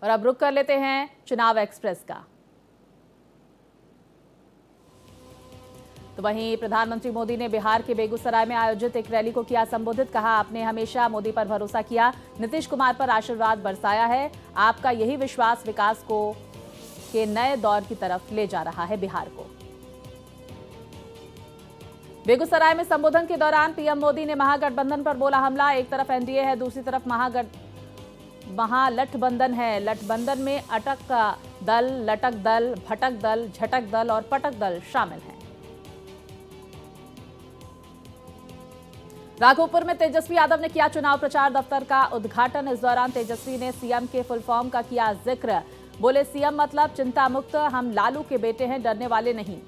और अब रुक कर लेते हैं चुनाव एक्सप्रेस का। तो वहीं प्रधानमंत्री मोदी ने बिहार के बेगूसराय में आयोजित एक रैली को किया संबोधित। कहा, आपने हमेशा मोदी पर भरोसा किया, नीतीश कुमार पर आशीर्वाद बरसाया है। आपका यही विश्वास विकास को के नए दौर की तरफ ले जा रहा है बिहार को। बेगूसराय में संबोधन के दौरान पीएम मोदी ने महागठबंधन पर बोला हमला। एक तरफ एनडीए है, दूसरी तरफ महालठबंधन है। लठबंधन में अटक दल, लटक दल, भटक दल, झटक दल और पटक दल शामिल हैं। राघोपुर में तेजस्वी यादव ने किया चुनाव प्रचार दफ्तर का उद्घाटन। इस दौरान तेजस्वी ने सीएम के फुल फॉर्म का किया जिक्र। बोले, सीएम मतलब चिंता मुक्त, हम लालू के बेटे हैं, डरने वाले नहीं।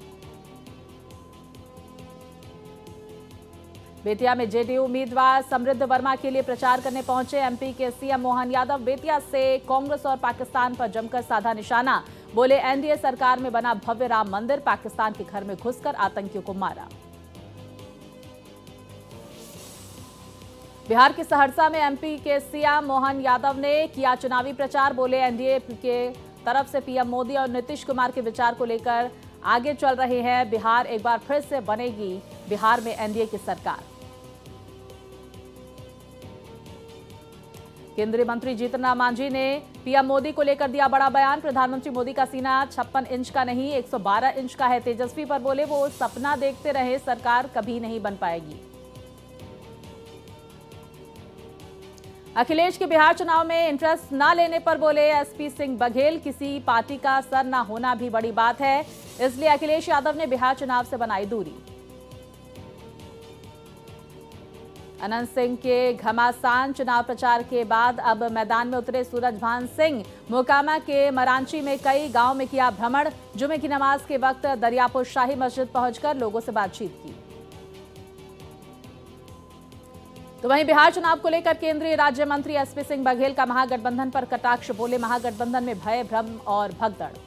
बेतिया में जेडीयू उम्मीदवार समृद्ध वर्मा के लिए प्रचार करने पहुंचे एमपी के सीएम मोहन यादव। बेतिया से कांग्रेस और पाकिस्तान पर जमकर साधा निशाना। बोले, एनडीए सरकार में बना भव्य राम मंदिर, पाकिस्तान के घर में घुसकर आतंकियों को मारा। बिहार के सहरसा में एमपी के सीएम मोहन यादव ने किया चुनावी प्रचार। बोले, एनडीए के तरफ से पीएम मोदी और नीतीश कुमार के विचार को लेकर आगे चल रहे हैं। बिहार एक बार फिर से बनेगी बिहार में एनडीए की सरकार। केंद्रीय मंत्री जीतन राम मांझी ने पीएम मोदी को लेकर दिया बड़ा बयान। प्रधानमंत्री मोदी का सीना 56 इंच का नहीं 112 इंच का है। तेजस्वी पर बोले, वो सपना देखते रहे, सरकार कभी नहीं बन पाएगी। अखिलेश के बिहार चुनाव में इंटरेस्ट न लेने पर बोले एसपी सिंह बघेल, किसी पार्टी का सर न होना भी बड़ी बात है, इसलिए अखिलेश यादव ने बिहार चुनाव से बनाई दूरी। अनंत सिंह के घमासान चुनाव प्रचार के बाद अब मैदान में उतरे सूरजभान सिंह। मोकामा के मरांची में कई गांव में किया भ्रमण। जुमे की नमाज के वक्त दरियापुर शाही मस्जिद पहुंचकर लोगों से बातचीत की। तो वहीं बिहार चुनाव को लेकर केंद्रीय राज्य मंत्री एसपी सिंह बघेल का महागठबंधन पर कटाक्ष। बोले, महागठबंधन में भय, भ्रम और भगदड़।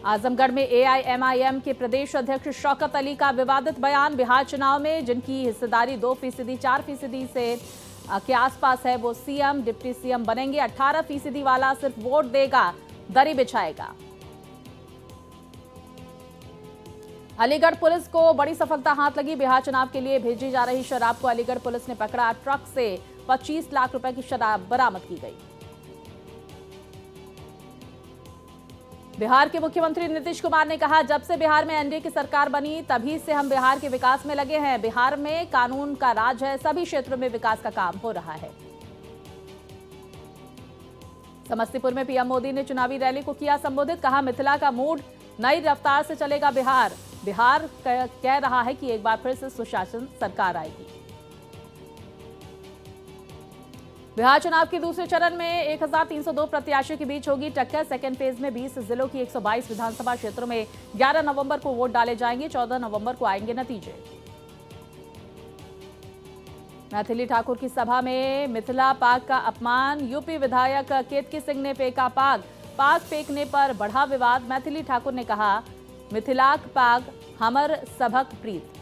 आजमगढ़ में एआईएमआईएम के प्रदेश अध्यक्ष शौकत अली का विवादित बयान। बिहार चुनाव में जिनकी हिस्सेदारी 2%, 4% से के आसपास है, वो सीएम, डिप्टी सीएम बनेंगे। 18% वाला सिर्फ वोट देगा, दरी बिछाएगा। अलीगढ़ पुलिस को बड़ी सफलता हाथ लगी। बिहार चुनाव के लिए भेजी जा रही शराब को अलीगढ़ पुलिस ने पकड़ा। ट्रक से 25 लाख रुपए की शराब बरामद की गई। बिहार के मुख्यमंत्री नीतीश कुमार ने कहा, जब से बिहार में एनडीए की सरकार बनी तभी से हम बिहार के विकास में लगे हैं। बिहार में कानून का राज है, सभी क्षेत्रों में विकास का काम हो रहा है। समस्तीपुर में पीएम मोदी ने चुनावी रैली को किया संबोधित। कहा, मिथिला का मूड, नई रफ्तार से चलेगा बिहार। बिहार कह रहा है कि एक बार फिर से सुशासन सरकार आएगी। बिहार चुनाव के दूसरे चरण में 1302 प्रत्याशियों के बीच होगी टक्कर। सेकेंड फेज में 20 जिलों की 122 विधानसभा क्षेत्रों में 11 नवंबर को वोट डाले जाएंगे। 14 नवंबर को आएंगे नतीजे। मैथिली ठाकुर की सभा में मिथिला पाग का अपमान। यूपी विधायक केतकी सिंह ने फेंका पाग। पाग फेंकने पर बढ़ा विवाद। मैथिली ठाकुर ने कहा, मिथिलाक पाग हमर सबक प्रीत।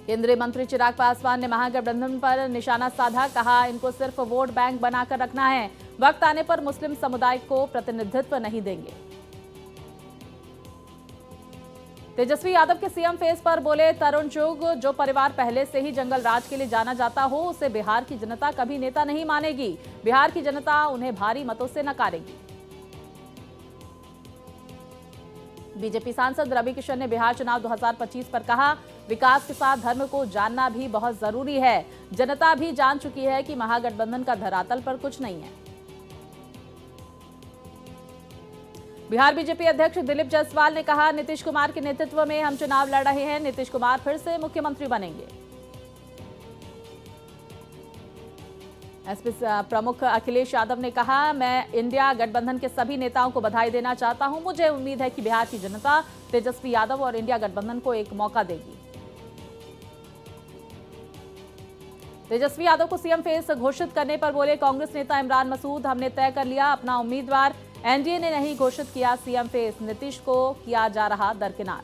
केंद्रीय मंत्री चिराग पासवान ने महागठबंधन पर निशाना साधा। कहा, इनको सिर्फ वोट बैंक बनाकर रखना है, वक्त आने पर मुस्लिम समुदाय को प्रतिनिधित्व नहीं देंगे। तेजस्वी यादव के सीएम फेस पर बोले तरुण चुग, जो परिवार पहले से ही जंगल राज के लिए जाना जाता हो उसे बिहार की जनता कभी नेता नहीं मानेगी। बिहार की जनता उन्हें भारी मतों से नकारेगी। बीजेपी सांसद रवि किशन ने बिहार चुनाव 2025 पर कहा, विकास के साथ धर्म को जानना भी बहुत जरूरी है। जनता भी जान चुकी है कि महागठबंधन का धरातल पर कुछ नहीं है। बिहार बीजेपी अध्यक्ष दिलीप जायसवाल ने कहा, नीतीश कुमार के नेतृत्व में हम चुनाव लड़ रहे हैं। नीतीश कुमार फिर से मुख्यमंत्री बनेंगे। एसपी प्रमुख अखिलेश यादव ने कहा, मैं इंडिया गठबंधन के सभी नेताओं को बधाई देना चाहता हूं। मुझे उम्मीद है कि बिहार की जनता तेजस्वी यादव और इंडिया गठबंधन को एक मौका देगी। तेजस्वी यादव को सीएम फेस घोषित करने पर बोले कांग्रेस नेता इमरान मसूद, हमने तय कर लिया अपना उम्मीदवार, एनडीए ने नहीं घोषित किया सीएम फेस। नीतीश को किया जा रहा दरकिनार।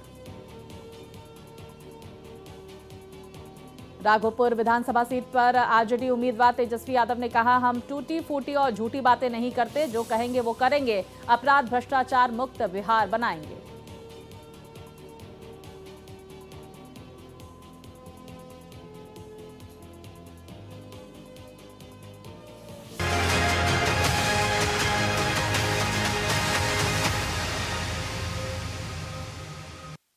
राघोपुर विधानसभा सीट पर आरजेडी उम्मीदवार तेजस्वी यादव ने कहा, हम टूटी फूटी और झूठी बातें नहीं करते, जो कहेंगे वो करेंगे, अपराध भ्रष्टाचार मुक्त बिहार बनाएंगे।